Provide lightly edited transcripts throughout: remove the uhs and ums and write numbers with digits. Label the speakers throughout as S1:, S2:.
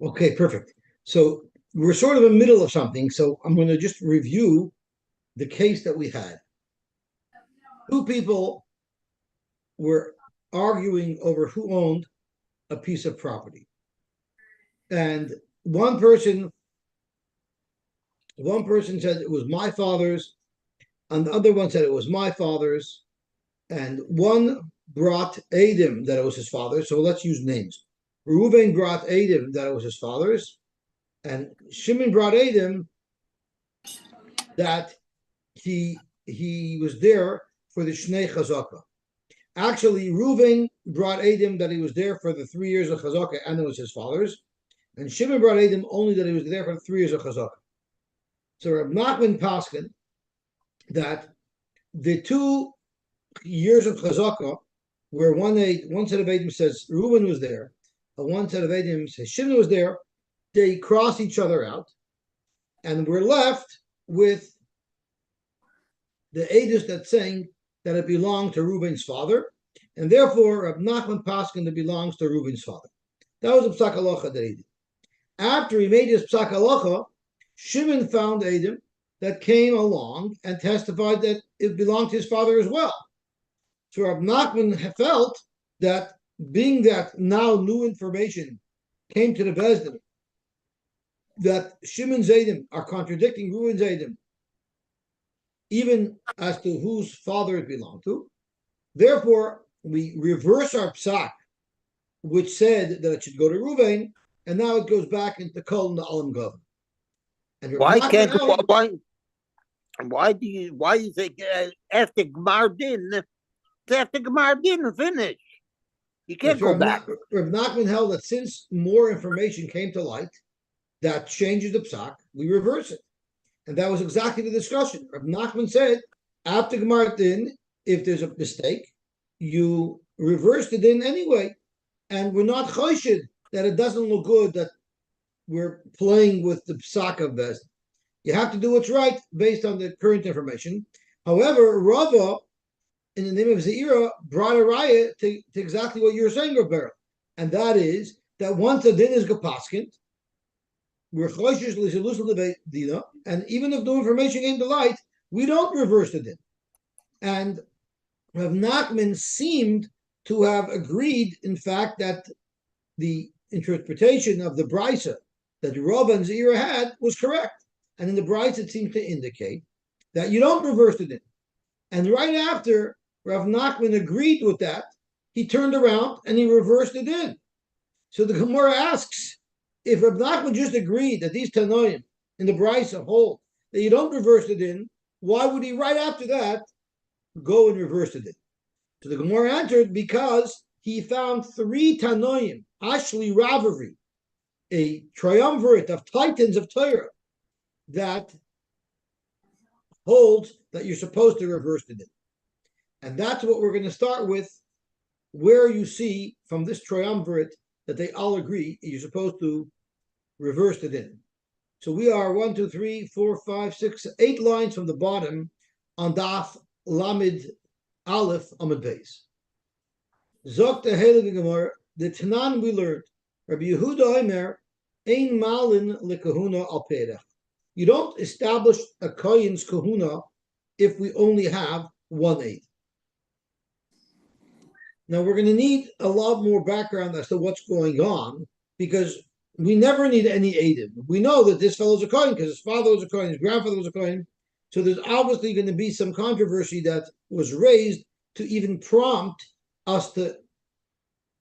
S1: Okay, perfect. So we're sort of in the middle of something. So I'm going to just review the case that we had. Two people were arguing over who owned a piece of property. And one person one person said it was my father's, and the other one said it was my father's, and one brought Adim that it was his father's. So let's use names. Reuven brought Adim that it was his father's, and Shimon brought Adim that he was there for the Shnei Chazaka. Actually, Reuven brought Adim that he was there for the 3 years of Chazaka, and it was his father's. And Shimon brought Adim only that he was there for the 3 years of Chazaka. So Reb Nachman Paskin that the 2 years of Chazaka, where one set of Adim says Reuben was there, and one set of Adim says Shimon was there, they cross each other out, and we're left with the Adis that's saying that it belonged to Reuben's father, and therefore Reb Nachman Paskin that belongs to Reuben's father. That was a psak halacha that he did. After he made his psak halacha, Shimon found Adim that came along and testified that it belonged to his father as well. So Rab Nachman felt that being that now new information came to the Bezdin, that Shimon Zaydim are contradicting Reuven Zaydim, even as to whose father it belonged to. Therefore, we reverse our psak, which said that it should go to Reuven, and now it goes back into Kol Na'alim Gav. And Rab
S2: Why
S1: Nachman
S2: can't
S1: held,
S2: why do you think after Gmar Din, after Gmar Din finish? You can't go back.
S1: Rab Nachman held that since more information came to light that changes the psak, we reverse it. And that was exactly the discussion. Rab Nachman said, after Gemar Din, if there's a mistake, you reverse the din anyway. And we're not choshed that it doesn't look good that we're playing with the psak of Bez. You have to do what's right based on the current information. However, Rava, in the name of Zeira, brought a raya to exactly what you're saying, Roberto. And that is that once a din is gepaskint, we're choshesh l'shelusel dina, and even if no information came to light, we don't reverse the din. And Rav Nachman seemed to have agreed, in fact, that the interpretation of the brisa that Rav and Zira had was correct. And in the brisa, it seems to indicate that you don't reverse the din. And right after Rav Nachman agreed with that, he turned around and he reversed the din. So the Gemara asks, if Reb Nachman just agreed that these Tanoim in the Brisa hold that you don't reverse the din, why would he right after that go and reverse the din? So the Gemara answered, because he found 3 Tanoim, Ashli Ravavi, a triumvirate of titans of Torah, that holds that you're supposed to reverse the din. And that's what we're going to start with, where you see from this triumvirate that they all agree you're supposed to reverse the din. So we are 1, 2, 3, 4, 5, 6, 8 lines from the bottom on Daf Lamed Aleph Amud Beis. Zok the Heilige Gemara, the Tanan we learned, Rabbi Yehuda Omer, Ein Malin lekahuna al Perech. You don't establish a kohen's kahuna if we only have 1/8. Now we're going to need a lot more background as to what's going on, because we never need any Eidim. We know that this fellow's a Kohen because his father was a Kohen, his grandfather was a Kohen. So there's obviously going to be some controversy that was raised to even prompt us to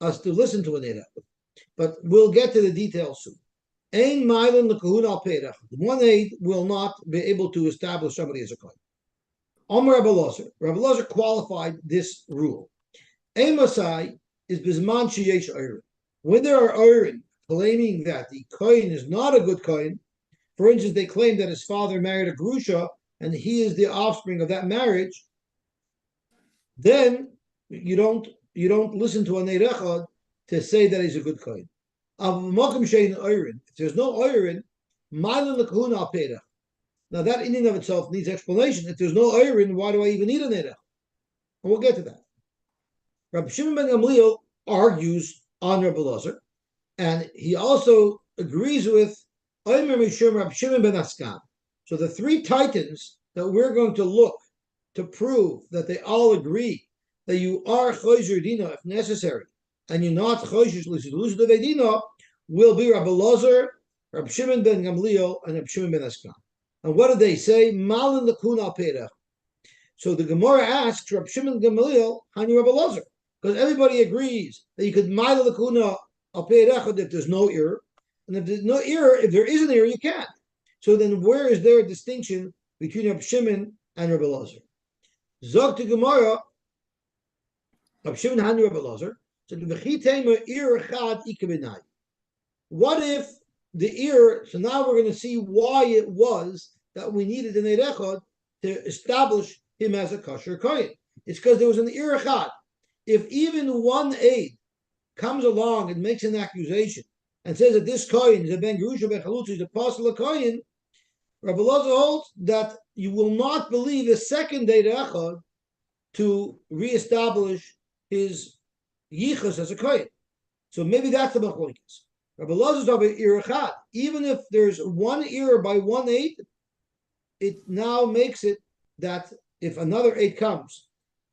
S1: listen to an Eidah. But we'll get to the details soon. Ein Mailan lekahuna al Perech. 1/8 will not be able to establish somebody as a Kohen. Omer Rabbi Elazar qualified this rule. Emasai is bisman sheyesh oirin. When there are oirin claiming that the kohen is not a good kohen, for instance, they claim that his father married a grusha and he is the offspring of that marriage, then you don't listen to a neirechad to say that he's a good kohen. If there's no oirin, ma'ilin lekahuna al perech. Now that in and of itself needs explanation. If there's no oirin, why do I even need a neirech? And we'll get to that. Rabbi Shimon ben Gamliel argues on Rabbi Elazar, and he also agrees with Omer Mishum Rab Shimon ben Askan. So the three titans that we're going to look to prove that they all agree that you are Choyzer Dina if necessary, and you're not Choyzer L'Lusid Dina, will be Rabbi Lozer, Rab Shimon ben Gamliel, and Rab Shimon ben Askan. And what did they say? Malin Lakun al Perech. So the Gemara asks Rab Shimon ben Gamliel, Hani Rabbi Lozer, because everybody agrees that you could Mila Lakuna al Perech if there's no ear, and if there's no ear, if there is an ear, you can't. So then where is there a distinction between Rab Shimon and Rabbi Lozer? Zog to Gemara, Rab Shimon Hani Rabbi Lozer. So the V'chitema ear chad ikabinai. What if the ear? So now we're going to see why it was that we needed an eir echad to establish him as a kosher kohen. It's because there was an eir echad. If even one aid comes along and makes an accusation and says that this kohen is a ben gerusha ben chalutza, is a apostle of kohen, Rabbi Lozer holds that you will not believe a second eir echad to reestablish his yichus as a kohen. So maybe that's the machlokes. Rabbi Lozer is talking about ear echad. Even if there's one ear by one aid, it now makes it that if another aid comes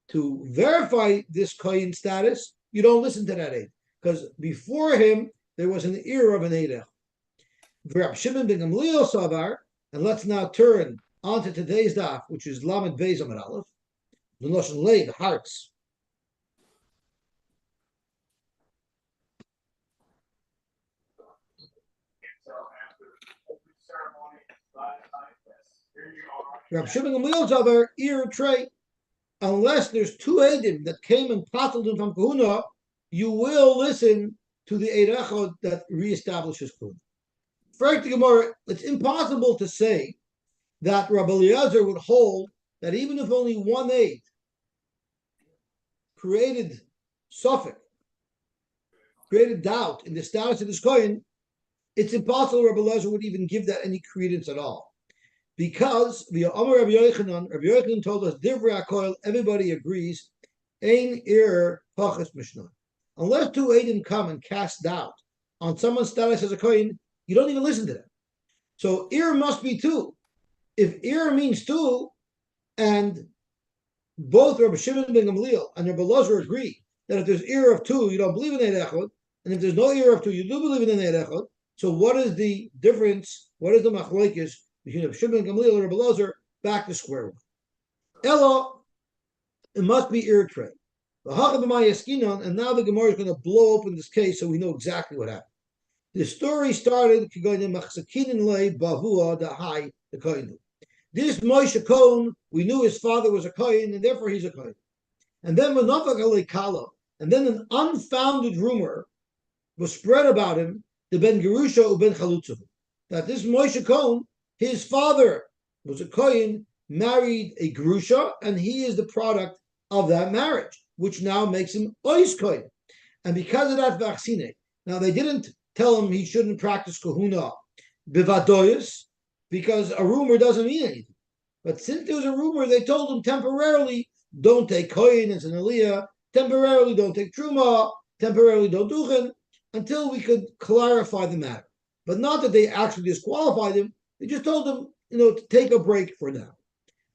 S1: to verify this kohen status, you don't listen to that aid, because before him there was an ear of an eid. Rabbi Shimon ben Gamliel savar, and let's now turn on to today's daf, which is Lamed Beis Amud Aleph, the Lashon Lei, the hearts. Rabbi Shimon Gamliel savar ear tray. Unless there's two edim that came and patled him from kahuna, you will listen to the eid echad that reestablishes kahuna. For the Gemara, it's impossible to say that Rabbi Eliezer would hold that even if only one aid created suffix, created doubt in the status of this kohen, it's impossible Rabbi Eliezer would even give that any credence at all. Because the Amar Rabbi Yochanan told us, Divrei HaKoil, everybody agrees, Ein Ir Pachas Mishnah. Unless two Eidim come and cast doubt on someone's status as a kohen, you don't even listen to them. So Ir must be two. If Ir means two, and both Rabbi Shimon ben Gamliel and Rabbi Lozer agree that if there's Ir of two, you don't believe in Eid Echad, and if there's no Ir of two, you do believe in Eid Echad. So what is the difference? What is the machlokes between Rabbi Shimon ben Gamliel and Rabbi Lozer? Back to square one. Elo, it must be Ir tray. And now the Gemara is going to blow open this case so we know exactly what happened. The story started this Moshe Cohen, we knew his father was a Kohen, and therefore he's a Kohen. And then and then an unfounded rumor was spread about him, the Ben Gerusha u Ben Chalutza, that this Moshe Cohen, his father was a Kohen, married a Gerusha, and he is the product of that marriage, which now makes him Ois Kohen. And because of that vaccine, now they didn't tell him he shouldn't practice kahuna bivadoyus, because a rumor doesn't mean anything. But since there was a rumor, they told him temporarily, don't take kohen as an aliyah, temporarily don't take truma, temporarily don't duchen, until we could clarify the matter. But not that they actually disqualified him, they just told him, to take a break for now.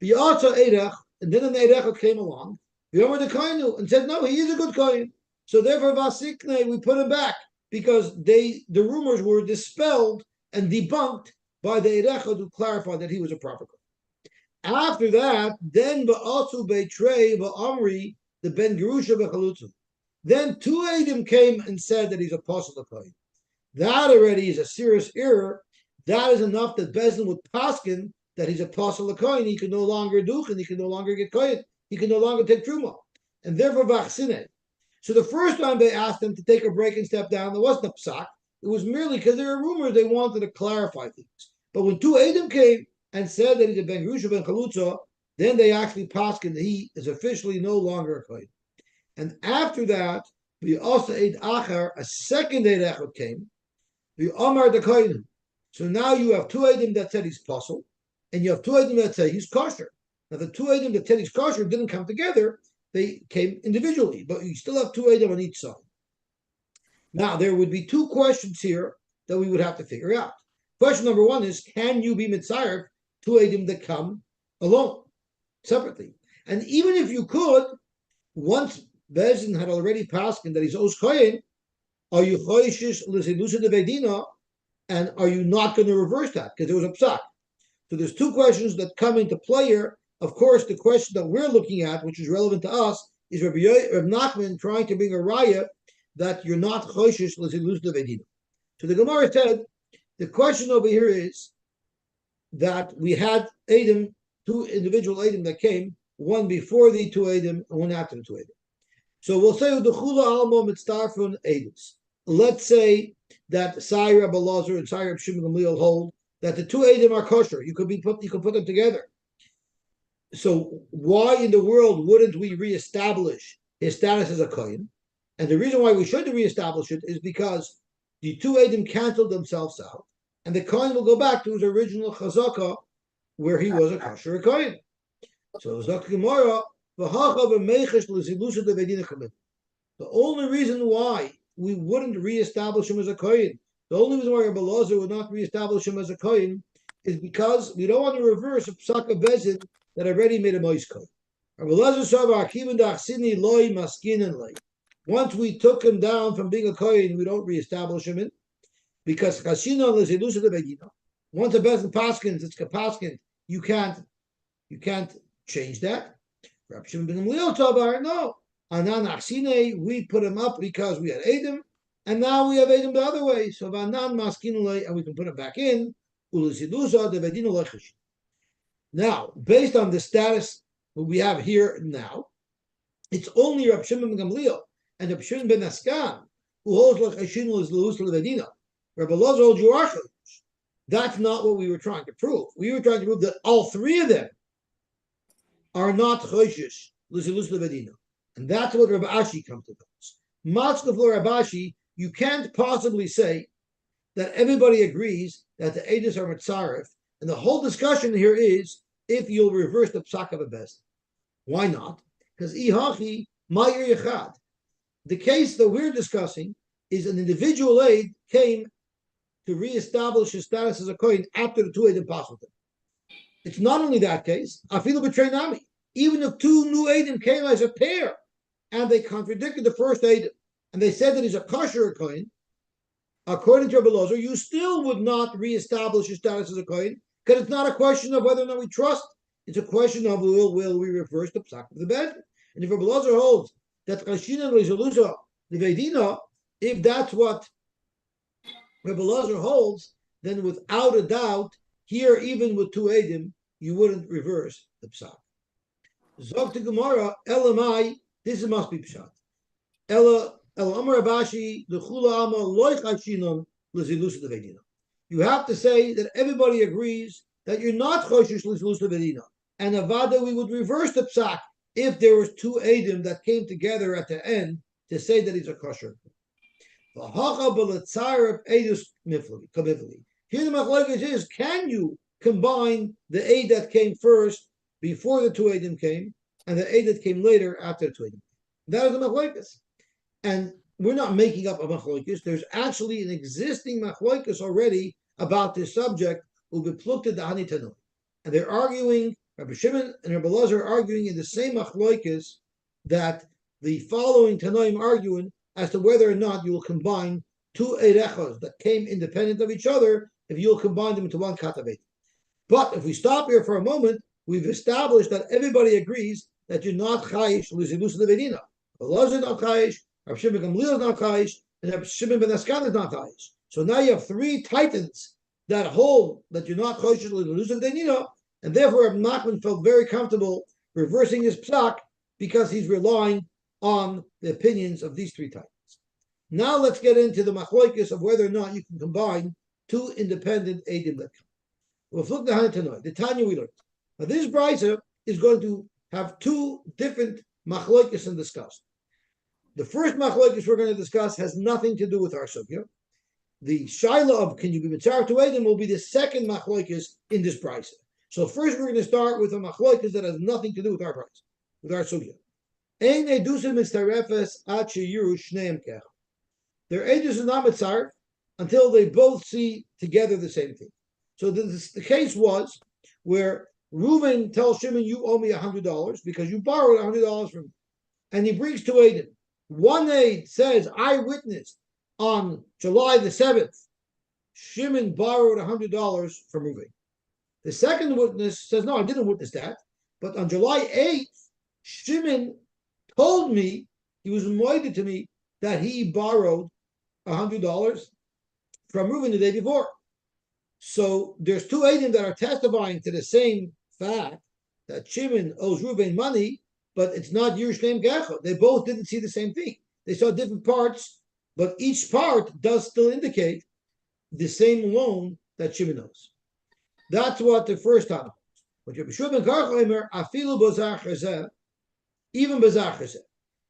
S1: And then an eidach came along, and said, no, he is a good kohen. So therefore, vasikne, we put him back, because the rumors were dispelled and debunked by the Eirechad who clarified that he was a proper kohen. After that, then ba'asu be'trei ba'amri the Ben Gerusha be'chalutzu. Then two Eidim came and said that he's a apostle of kohen. That already is a serious error. That is enough that Bezdin would paskin that he's a apostle of kohen. He can no longer duchen. He can no longer get kohen. He can no longer take truma, and therefore vachsine. So the first time they asked him to take a break and step down, there wasn't a psak. It was merely because there were rumors they wanted to clarify things. But when two Eidim came and said that he's a Ben Gerusha ben Chalutza, then they actually paskin that he is officially no longer a kohen. And after that, we also Eid Achar, a second Eid Echad came, the Omar the kohen. So now you have two Eidim that said he's apostle, and you have two Eidim that say he's kosher. Now the two Eidim that said he's kosher didn't come together. They came individually, but you still have two Eidim on each side. Now, there would be two questions here that we would have to figure out. Question number one is, can you be mitzaref two edim that come alone, separately? And even if you could, once Bezin had already passed that he's Os Kohen, are you choishish l'zilusa de Bedina, and are you not going to reverse that? Because there was a psak. So there's two questions that come into play here. Of course, the question that we're looking at, which is relevant to us, is Reb Nachman trying to bring a raya that you're not choishish l'zilusa de Bedina. So the Gemara said, the question over here is that we had Edom, two individual Edom that came, one before the two Edom and one after the two Edom. So we'll say Udechula Almo Mitzdarfun Edoms. Let's say that Sayyid Rabbi Lazar and Sayyid Rabbi Shimon Gamliel hold that the two Edom are kosher. You could put them together. So why in the world wouldn't we reestablish his status as a kohen? And the reason why we should reestablish it is because the two Edom canceled themselves out, and the kohen will go back to his original chazaka, where he was a kosher kohen. So Zok Gemara, the only reason why we wouldn't reestablish him as a kohen, the only reason why Rabbi Lazar would not reestablish him as a kohen, is because we don't want to reverse a psak of bezin that already made a mois kohen. Rabbi Lazar said, once we took him down from being a kohen, we don't reestablish him in, because chashina l'zilusa de begina. Once a bezin paskins, it's kapaskin. You can't change that. Rabbi Shimon ben Gamliel Tabar, no. Anan Achsine, we put him up because we had Edom, and now we have Edom the other way. So Vanan Maskinule, and we can put him back in. Ulisidusa de Vedinu Lechish. Now, based on the status that we have here now, it's only Rabbi Shimon ben Gamliel and Rabbi Shimon ben Askan who holds Lechishinu is Lehus Levedina. Rabbi Lazar holds Yuarchel. That's not what we were trying to prove. We were trying to prove that all three of them are not choishish l'zilus levedina, and that's what Rabbi Ashi comes to us. Matzka for Rabbi Ashi, you can't possibly say that everybody agrees that the edus are mitzaref, and the whole discussion here is if you'll reverse the psak of a best. Why not? Because ihachi ma'ir yechad. The case that we're discussing is an individual aid came to reestablish his status as a kohen after the two Edom passed with him. It's not only that case, afilu b'trei nami. Even if two new Edom came as a pair, and they contradicted the first Edom, and they said that he's a kosher kohen, according to Rabbi Lazar, you still would not reestablish his status as a kohen, because it's not a question of whether or not we trust. It's a question of will we reverse the psak of the bed. And if Rabbi Lazar holds that chashina lezalusa levedina, if that's what Rabbi Lazar holds, then without a doubt, here, even with two Edom, you wouldn't reverse the psak. Zog to Gemara, Elamai, this must be pshat. Ela Amar Abashi, the Chula Ama Loich Hashinon Lezilus Levedina. You have to say that everybody agrees that you're not Choshish Lezilus Levedina. And Avada, we would reverse the psak if there was two Edom that came together at the end to say that he's a kosher. Here the machlokes is, can you combine the aid that came first before the two Edom came and the aid that came later after the two Edom? That is the machlokes. And we're not making up a machlokes. There's actually an existing machlokes already about this subject, ubeplukta da'ani tanoi. And they're arguing, Rabbi Shimon and Rabbi Lazar are arguing in the same machlokes that the following tanoim arguing as to whether or not you will combine two erechos that came independent of each other, if you'll combine them into one katavet. But if we stop here for a moment, we've established that everybody agrees that you're not chayish l'zilus levedina. Lazar is not chayish, Rabbi Shimon Gamliel is not chayish, and Rabbi Shimon ben Askan is not chayish. So now you have three titans that hold that you're not chayish l'zilus levedina, and therefore Rabbi Nachman felt very comfortable reversing his psak because he's relying on the opinions of these three titans. Now let's get into the machlokes of whether or not you can combine two independent Edom that come. We'll flip the Hantanoi, the Tanya we learned. Now this brisa is going to have two different machlokes and discuss. The first machlokes we're going to discuss has nothing to do with our sugya. The shaila of can you be mitzaref to Edom will be the second machlokes in this brisa. So first we're going to start with a machlokes that has nothing to do with our brisa, with our sugya. Ein edusim mitzarefes ad sheyiru shneim kech. Their edus is not mitzaref until they both see together the same thing. So the case was where Reuven tells Shimon, "You owe me $100 because you borrowed $100 from me," and he brings two aidim. One aid says, "I witnessed on July the 7th, Shimon borrowed $100 from Reuven." The second witness says, "No, I didn't witness that, but on July 8th, Shimon told me, he was moided to me, that he borrowed $100 from Reuven the day before." So there's two Eidim that are testifying to the same fact that Shimon owes Reuven money, but it's not Yerushalayim Gecha. They both didn't see the same thing. They saw different parts, but each part does still indicate the same loan that Shimon owes. That's what the first time. But Rabbi Shua ben Karcha afilu b'zar chazeh, even b'zar chazeh.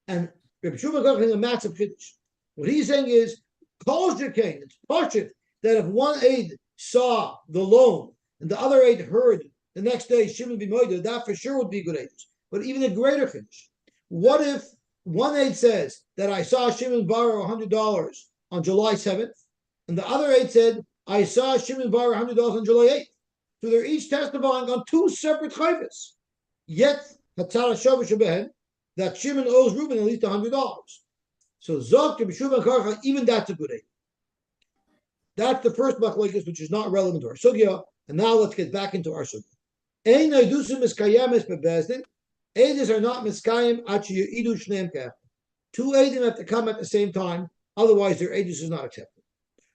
S1: And Rabbi Shua ben Karcha is a massive chiddush. What he's saying is, Kol Shekain, it's pashut that if one aid saw the loan and the other aid heard the next day Shimon be moided, that for sure would be good aid. But even a greater chiddush. What if one aid says that I saw Shimon borrow $100 on July 7th, and the other aid said I saw Shimon borrow $100 on July 8th? So they're each testifying on two separate chayvas. Yet, Hatzara Shavush Shebehen, that Shimon owes Reuben at least $100. So Zok to B'shuv and Karcha, even that's a good aid. That's the first machlokes, which is not relevant to our sugya. And now let's get back into our sugya. Ein aidusim miskayemes bebezdin. Eidos are not miskayim achi yidu shneim kef. Two eidim have to come at the same time, otherwise their eidus is not accepted.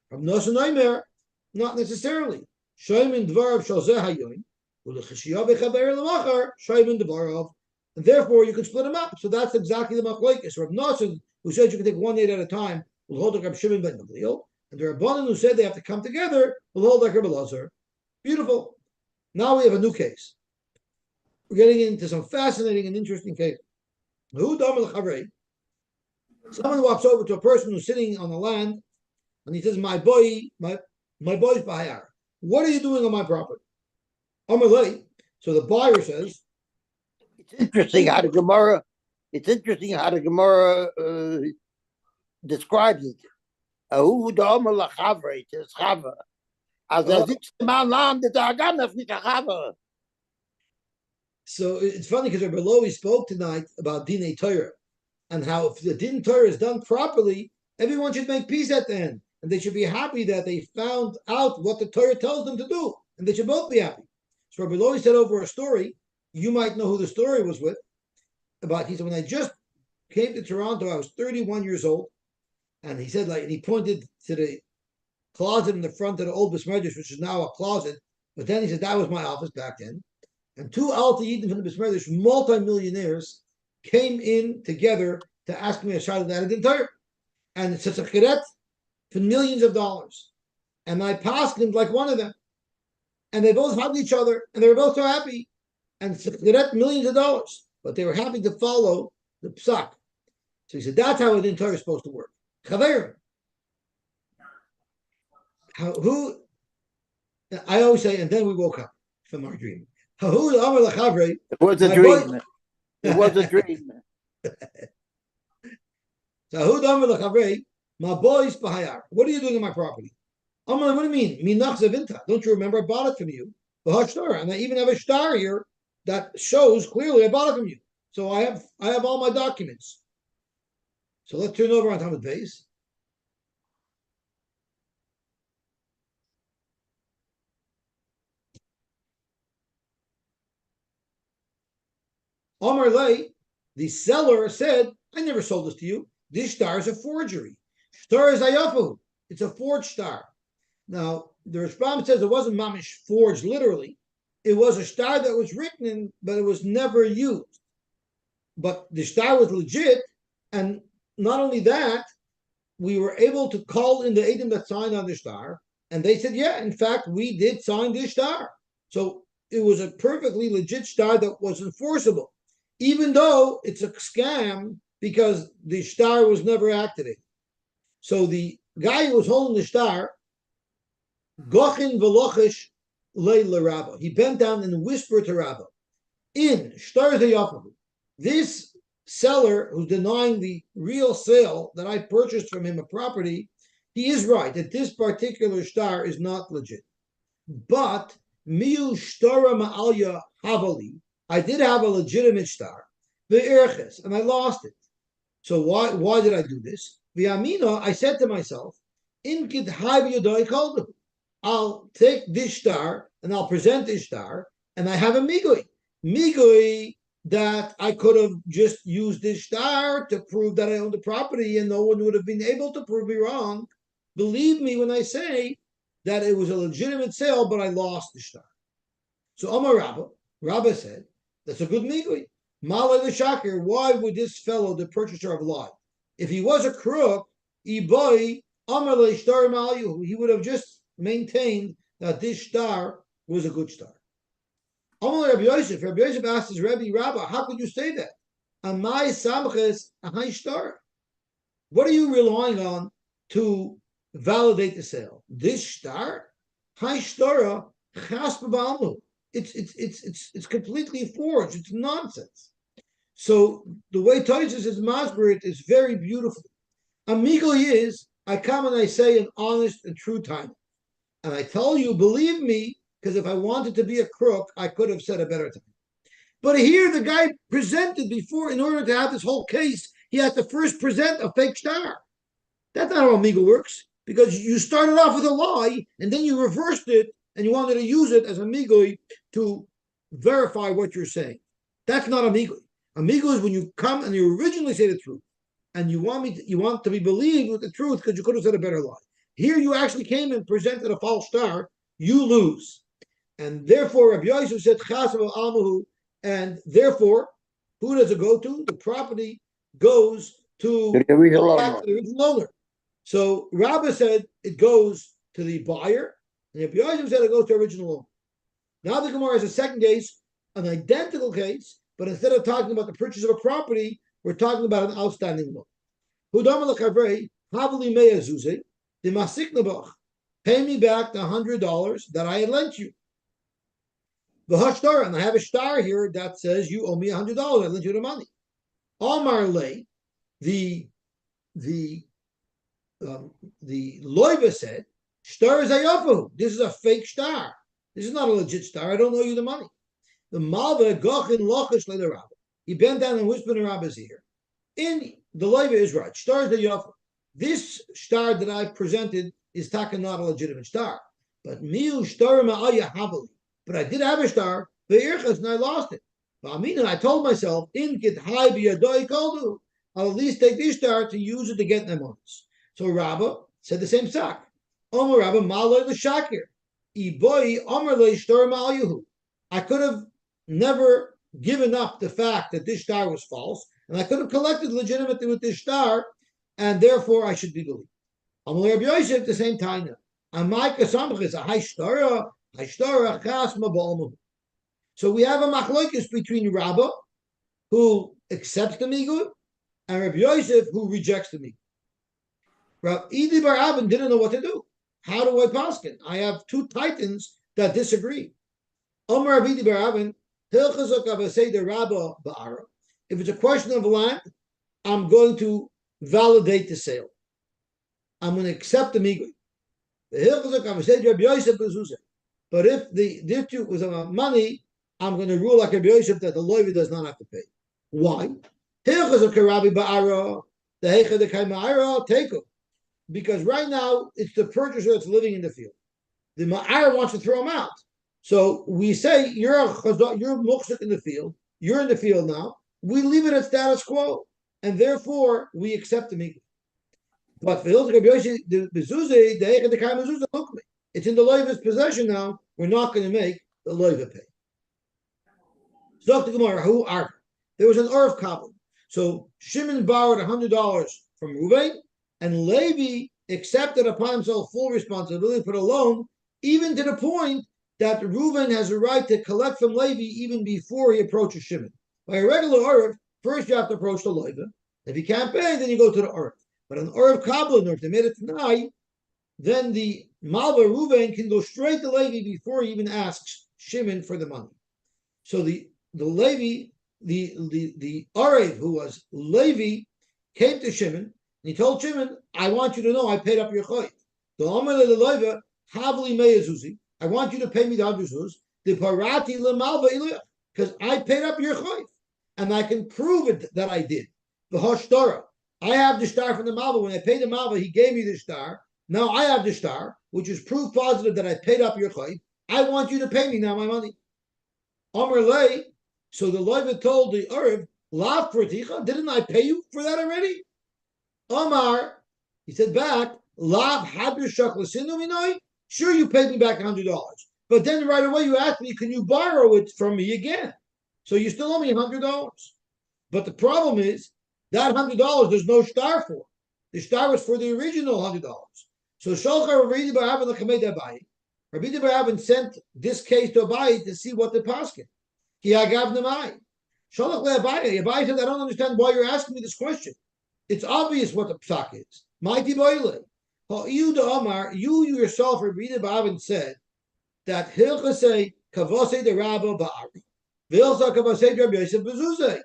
S1: From Nosan Aimer, not necessarily. Shaymin dvarav shalzeh hayoin, ulechishiyah bechaber lemachar shaymin dvarav, and therefore you can split them up. So that's exactly the machlokes. Rav Nosan, who said you can take one aid at a time, will hold like Rab Shimon ben Gamliel, and the Rabbanan who said they have to come together will hold like Rab Elazar. Beautiful. Now we have a new case. We're getting into some fascinating and interesting cases. Someone walks over to a person who's sitting on the land, and he says, my boy's Bahayar. What are you doing on my property? Amalei. So the buyer says,
S2: It's interesting how the Gemara describes it. Ahu da'omer lachavre, it says chava. As it's man land, it's aganaf chava.
S1: So it's funny because Rabbi Lowy spoke tonight about Dinei Torah and how if the Din Torah is done properly, everyone should make peace at the end. And they should be happy that they found out what the Torah tells them to do. And they should both be happy. So Rabbi Lowy said over a story, you might know who the story was with, about, he said, when I just came to Toronto, I was 31 years old. And he said, and he pointed to the closet in the front of the old Besmerish, which is now a closet. But then he said, that was my office back then. And two Alta Yidin from the Besmerish, multi-millionaires, came in together to ask me a shot of that entire. And it's such a chiret for millions of dollars. And I passed him like one of them. And they both hugged each other, and they were both so happy. And it's a chiret, millions of dollars. But they were happy to follow the psak. So he said, that's how an entire is supposed to work. Chaver. Who? I always say, and then we woke up from our dream.
S2: It was a dream. It was a dream.
S1: So my boy's Bahayar. What are you doing on my property? I'm like, what do you mean? Minach Zavinta. Don't you remember I bought it from you? And I even have a star here that shows clearly I bought it from you. So I have all my documents. So let's turn over on Talmud Beis. Omar Lay, the seller said, I never sold this to you. This star is a forgery. Star is Ayafahu. It's a forged star. Now, the Rashbam says it wasn't mamish forged literally. It was a star that was written in, but it was never used. But the star was legit, and not only that, we were able to call in the Eidim that signed on the star, and they said, yeah, in fact, we did sign this star. So it was a perfectly legit star that was enforceable, even though it's a scam because the star was never activated. So the guy who was holding the star, Gochin Velochish Leila Rabba, he bent down and whispered to Rabba, in Shtar Zayafahu, this seller who's denying the real sale that I purchased from him a property, he is right that this particular star is not legit. But miu shtara ma'alya havali, I did have a legitimate star, the erches, and I lost it. So why did I do this? The amina, I said to myself, in kid kaldu. I'll take this star and I'll present this star, and I have a migui. Migui that I could have just used this star to prove that I owned the property, and no one would have been able to prove me wrong. Believe me when I say that it was a legitimate sale, but I lost the star. So Omar Rabba said, that's a good migui. Malay the Shakir, why would this fellow, the purchaser of lie? If he was a crook, Iboy, Omar le Shtar Malu, he would have just maintained that this star was a good star. Omar Rabbi Yosef asked his Rabbi Rabba, how could you say that? Amai Samches Ahai Star. What are you relying on to validate the sale? This star? High Stara Chas B'Balmu. It's completely forged. It's nonsense. So the way Tosis is masber is very beautiful. Amigo is, I come and I say an honest and true time. And I tell you, believe me, because if I wanted to be a crook, I could have said a better time. But here the guy presented before, in order to have this whole case, he had to first present a fake star. That's not how Amigo works, because you started off with a lie, and then you reversed it, and you wanted to use it as Amigo to verify what you're saying. That's not Amigo. Amigo is when you come and you originally say the truth, and you want to be believed with the truth because you could have said a better lie. Here you actually came and presented a false star. You lose, and therefore Rabbi Yosef said Chasav Almahu, and therefore who does it go to? The property goes to the original owner. So Rabbah said it goes to the buyer, and Rabbi Yosef said it goes to the original owner. Now the Gemara has a second case, an identical case, but instead of talking about the purchase of a property, we're talking about an outstanding loan. Pay me back the $100 that I had lent you. And I have a star here that says you owe me $100. I lent you the money. Omar Lay, the loiva said, "Star zayafu. This is a fake star. This is not a legit star. I don't owe you the money." The malva gochin lochish le Rabba. He bent down and whispered in Rabba's ear. In the loiva is right. Star zayafu. This star that I presented is taka not a legitimate star. But miu star ma'aya havali. But I did have a star, the irchas, and I lost it. I told myself, in get high biyadoi koldu. I'll at least take this star to use it to get them monies. So Rabbah said the same sack. Omer Rabbah maloi l'shakir. Iboi omer le'shtor ma'ayuhu. I could have never given up the fact that this star was false, and I could have collected legitimately with this star, and therefore I should be believed. Omer Rabbi Yosef at the same time. Amai kasamach is a high star. So we have a machlokes between Rabbah, who accepts the migud, and Rabbi Yosef, who rejects the migud. Rabbi Idi bar Abin didn't know what to do. How do I paskin? I have two titans that disagree. Omar Rabbi Idi bar Abin, if it's a question of land, I'm going to validate the sale. I'm going to accept the migud. But if the dispute was about money, I'm going to rule like Rabbi Yosef that the loiva does not have to pay. Why? Because right now it's the purchaser that's living in the field. The ma'ar wants to throw him out. So we say you're muksuk in the field. You're in the field now. We leave it at status quo, and therefore we accept the mikvah. But for Rabbi Yosef, the mezuzah, the heicha the kai mezuzah, look me. It's in the loiva's possession now. We're not going to make the loiva pay. There was an Arv Kabbalah. So Shimon borrowed $100 from Reuven, and Levi accepted upon himself full responsibility for the loan, even to the point that Reuven has a right to collect from Levi even before he approaches Shimon. By a regular Arv, first you have to approach the loiva. If you can't pay, then you go to the Arv. But an Arv Kabbalah, if they made it tonight, then the Malva Reuven can go straight to Levi before he even asks Shimon for the money. So the Levi, the Arev, who was Levi, came to Shimon, he told Shimon, I want you to know I paid up your chayv. The Omer leloiva havli meyazuzi. I want you to pay me the 100 zuz. The parati lemalva iluyach, because I paid up your chayv, and I can prove it that I did. The hoshtara. I have the star from the malva. When I paid the malva, he gave me the star. Now I have the star, which is proof positive that I paid up your chayv. I want you to pay me now my money. Omer lei. So the loiva told the Erev, lav praticha, didn't I pay you for that already? Omar, he said back, lav habir shaklasinu minoi. Sure, you paid me back $100, but then right away you asked me, can you borrow it from me again? So you still owe me $100. But the problem is that $100 there's no star for. The star was for the original $100. So Sholchar Rabbi Baravan l'Chamed Abayi. Rabbi Baravan sent this case to Abayi to see what the paskin. He agav nemai. Sholach le'Abayi. Abayi said, I don't understand why you're asking me this question. It's obvious what the psak is. Mighty boile. You yourself, Rabbi Baravan said that Hilchasei Kavosei the Rabba Ba'ari. Vilsa Kavosei Rabbi Yosef Bezuzei.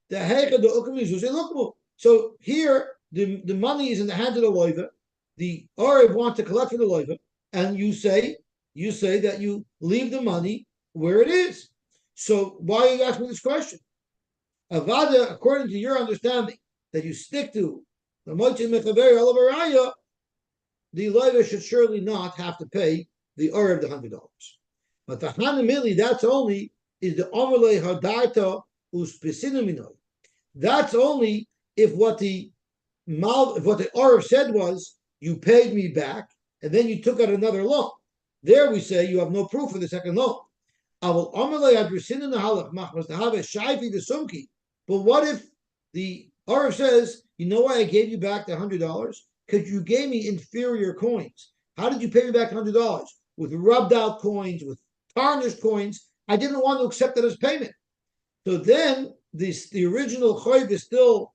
S1: The Hecha the Ukum Bezuzei Lukmu. So here, the money is in the hands of the loiva. The Orev wants to collect from the loiva, and you say that you leave the money where it is. So why are you asking this question? Avada, according to your understanding, that you stick to the Moitzin Mechaveri Alavaraya, the loiva should surely not have to pay the Orev the $100. But the Hanamili, that's only is the Omerle Hadarta Uspesinuminoi. That's only if what the Orev said was, you paid me back, and then you took out another loan. There we say you have no proof for the second loan. But what if the Orev says, you know why I gave you back the $100? Because you gave me inferior coins. How did you pay me back $100? With rubbed out coins, with tarnished coins. I didn't want to accept that as payment. So then the original chayv is still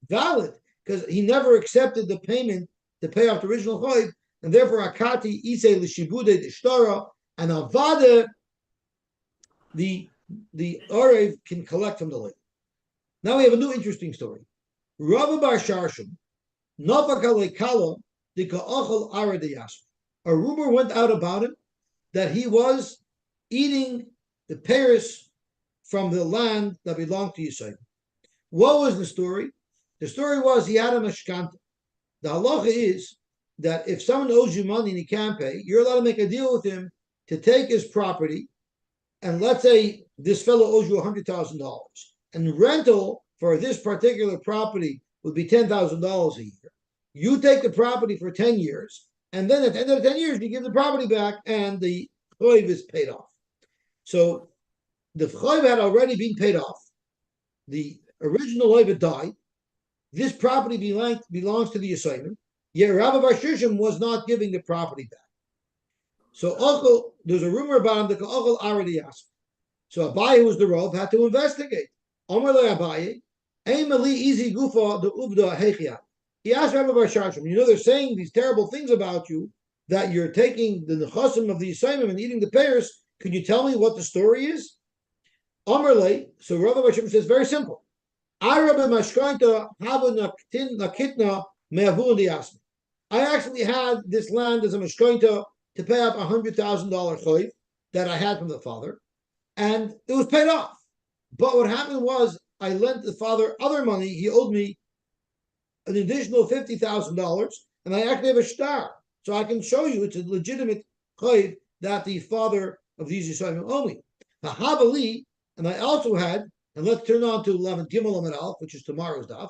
S1: valid because he never accepted the payment to pay off the original chayv, and therefore akati isei l'shibude d'shtara, and avada the Orev can collect from the lake. Now we have a new interesting story. Rabba bar Sharshim, nafak kala dika'achal aradiyas. A rumor went out about him that he was eating the pears from the land that belonged to Yosy. What was the story? The story was he had a mashkanta. The halacha is that if someone owes you money and he can't pay, you're allowed to make a deal with him to take his property. And let's say this fellow owes you $100,000, and rental for this particular property would be $10,000 a year. You take the property for 10 years, and then at the end of the 10 years, you give the property back, and the choiv is paid off. So the choiv had already been paid off. The original choiv died. This property belongs to the Yosayim. Yet Rabbi Bar Shishim was not giving the property back. So there's a rumor about him that Ochel already asked. So Abaye, who was the Rav, had to investigate. Omer le Abaye, Eimeli easy gufa the uvda hechia. He asked Rabbi Bar Shishim, they're saying these terrible things about you, that you're taking the nechasim of the Yisayim and eating the pears. Can you tell me what the story is? Omer le, so Rabbi Bar Shishim says, very simple. I actually had this land as a mashkointa to pay up $100,000 choiv that I had from the father, and it was paid off. But what happened was I lent the father other money. He owed me an additional $50,000, and I actually have a star, so I can show you it's a legitimate choiv that the father of these Yisraelim owed me. Hahavali, and I also had. And let's turn on to Lamed Gimel Lamed Aleph, which is tomorrow's daf.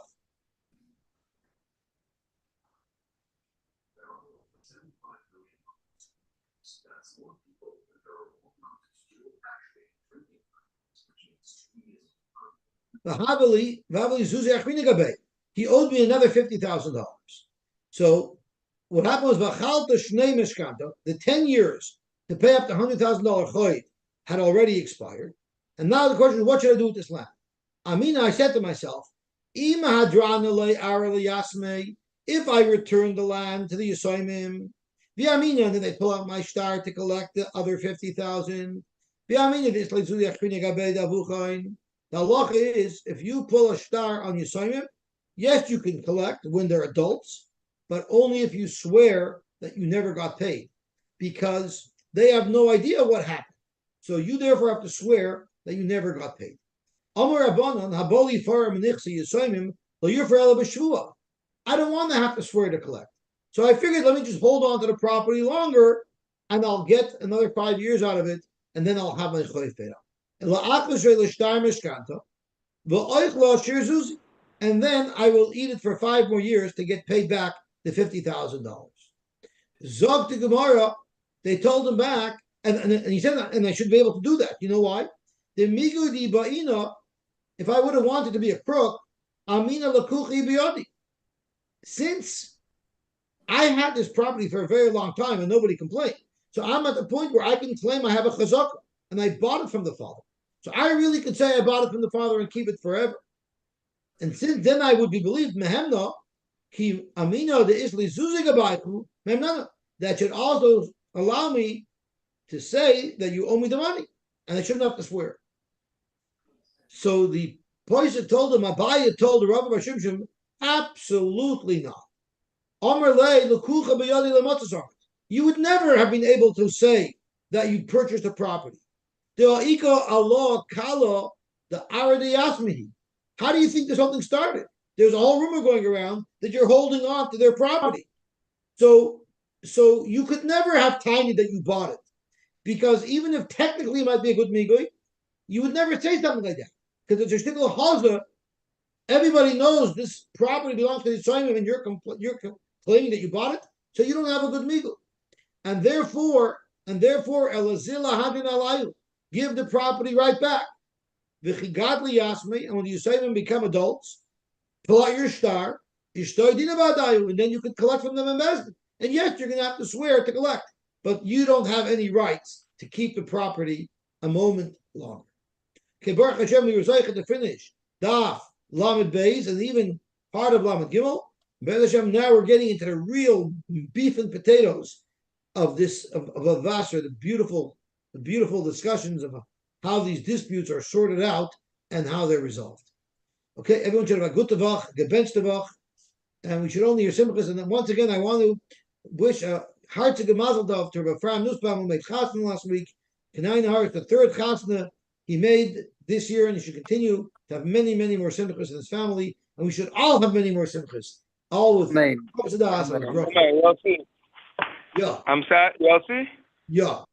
S1: He owed me another $50,000. So what happened was the 10 years to pay up the $100,000 choy had already expired. And now the question is, what should I do with this land? I said to myself, if I return the land to the Yisayimim, and then they pull out my star to collect the other 50,000. The halacha is, if you pull a star on Yisayimim, yes, you can collect when they're adults, but only if you swear that you never got paid, because they have no idea what happened. So you therefore have to swear that you never got paid. Amar Rabbanan, Haboli Farah Menichsi Yisayimim, Lo Yufra B'Shvua. I don't want to have to swear to collect. So I figured, let me just hold on to the property longer, and I'll get another 5 years out of it, and then I'll have my choyf paid out. And then I will eat it for 5 more years to get paid back the $50,000. Zog to Gemara, they told him back, and he said, and I should be able to do that. You know why? The migu di ba'ina, if I would have wanted to be a crook, amina lakuchi biyodi. Since I had this property for a very long time and nobody complained, so I'm at the point where I can claim I have a chazakah and I bought it from the father. So I really could say I bought it from the father and keep it forever. And since then I would be believed, mehemna, ki amina de isli zuzigabayku, mehemna, that should also allow me to say that you owe me the money and I shouldn't have to swear. So the Poisha told him, Abaya told the Rabbi Bashimshim, absolutely not. You would never have been able to say that you purchased a property. How do you think this whole thing started? There's a whole rumor going around that you're holding on to their property. So you could never have tiny that you bought it. Because even if technically it might be a good migui, you would never say something like that. Because it's a shtickle haza. Everybody knows this property belongs to the Yisraelim and you're claiming that you bought it, so you don't have a good migu. And therefore, elazila hadin alayu, give the property right back. V'chigadli yasmi, and when the Yisraelim become adults, pull out your star, and then you can collect from them investment. And yes, you're going to have to swear to collect, but you don't have any rights to keep the property a moment longer. Okay, Baruch Hashem, we were to finish Daf Lamed Beis and even part of Lamed Gimel. Hashem, now we're getting into the real beef and potatoes of this of Basra, the beautiful discussions of how these disputes are sorted out and how they're resolved. Okay, everyone should have a good tavach, gebench tavach, and we should only hear simchas. And then once again, I want to wish a heartfelt mazel tov to Rabbi Fram Nussbaum, who made chasna last week. K'nai Nahar is the third chasna he made this year, and he should continue to have many, many more simchas in his family, and we should all have many more simchas. All with
S3: Yosy.
S1: Yeah.
S3: I'm sad, Yosy.
S1: Yeah.